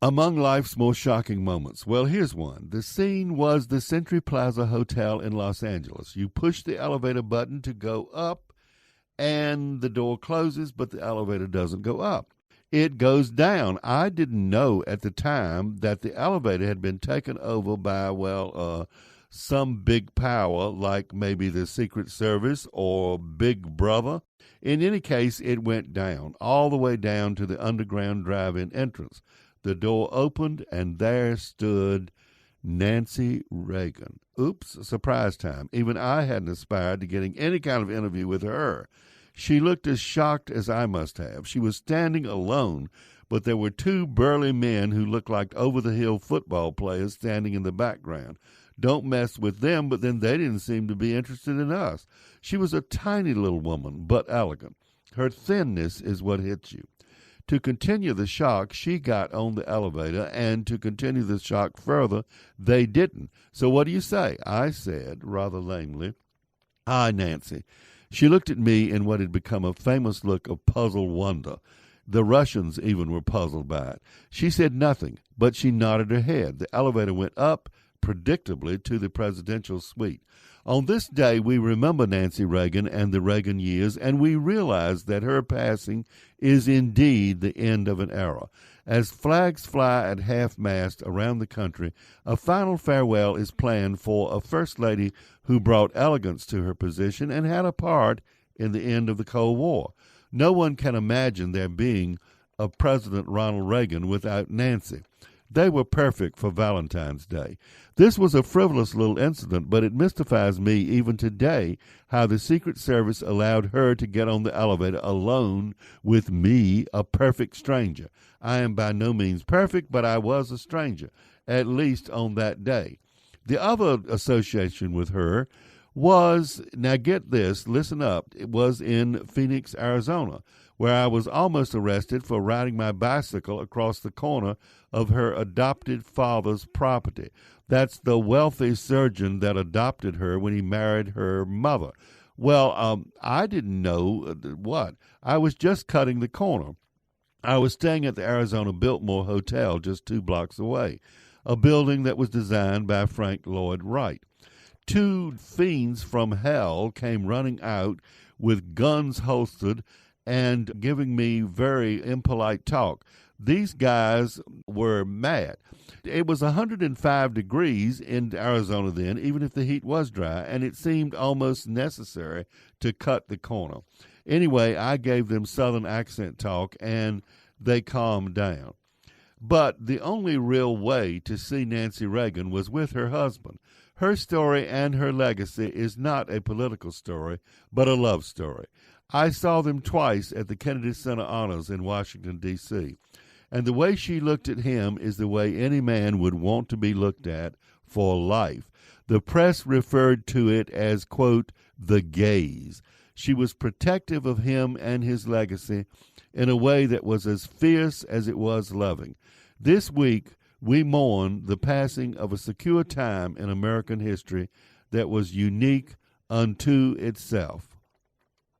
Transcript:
Among life's most shocking moments. Well, here's one. The scene was the Century Plaza Hotel in Los Angeles. You push the elevator button to go up, and the door closes, but the elevator doesn't go up. It goes down. I didn't know at the time that the elevator had been taken over by, some big power, like maybe the Secret Service or Big Brother. In any case, it went down, all the way down to the underground drive-in entrance. The door opened, and there stood Nancy Reagan. Oops, surprise time. Even I hadn't aspired to getting any kind of interview with her. She looked as shocked as I must have. She was standing alone, but there were two burly men who looked like over-the-hill football players standing in the background. Don't mess with them, but then they didn't seem to be interested in us. She was a tiny little woman, but elegant. Her thinness is what hits you. To continue the shock, she got on the elevator, and to continue the shock further, they didn't. So what do you say? I said, rather lamely, "Hi, Nancy." She looked at me in what had become a famous look of puzzled wonder. The Russians even were puzzled by it. She said nothing, but she nodded her head. The elevator went up, predictably, to the presidential suite. On this day, we remember Nancy Reagan and the Reagan years, and we realize that her passing is indeed the end of an era. As flags fly at half-mast around the country, a final farewell is planned for a First Lady who brought elegance to her position and had a part in the end of the Cold War. No one can imagine there being a President Ronald Reagan without Nancy. They were perfect for Valentine's Day. This was a frivolous little incident, but it mystifies me even today how the Secret Service allowed her to get on the elevator alone with me, a perfect stranger. I am by no means perfect, but I was a stranger, at least on that day. The other association with her was, now get this, listen up, it was in Phoenix, Arizona, where I was almost arrested for riding my bicycle across the corner of her adopted father's property. That's the wealthy surgeon that adopted her when he married her mother. Well, I didn't know what. I was just cutting the corner. I was staying at the Arizona Biltmore Hotel just 2 blocks away, a building that was designed by Frank Lloyd Wright. 2 fiends from hell came running out with guns holstered and giving me very impolite talk. These guys were mad. It was 105 degrees in Arizona then, even if the heat was dry, and it seemed almost necessary to cut the corner. Anyway, I gave them Southern accent talk, and they calmed down. But the only real way to see Nancy Reagan was with her husband. Her story and her legacy is not a political story, but a love story. I saw them twice at the Kennedy Center Honors in Washington, D.C., and the way she looked at him is the way any man would want to be looked at for life. The press referred to it as, quote, the gaze. She was protective of him and his legacy in a way that was as fierce as it was loving. This week, we mourn the passing of a secure time in American history that was unique unto itself.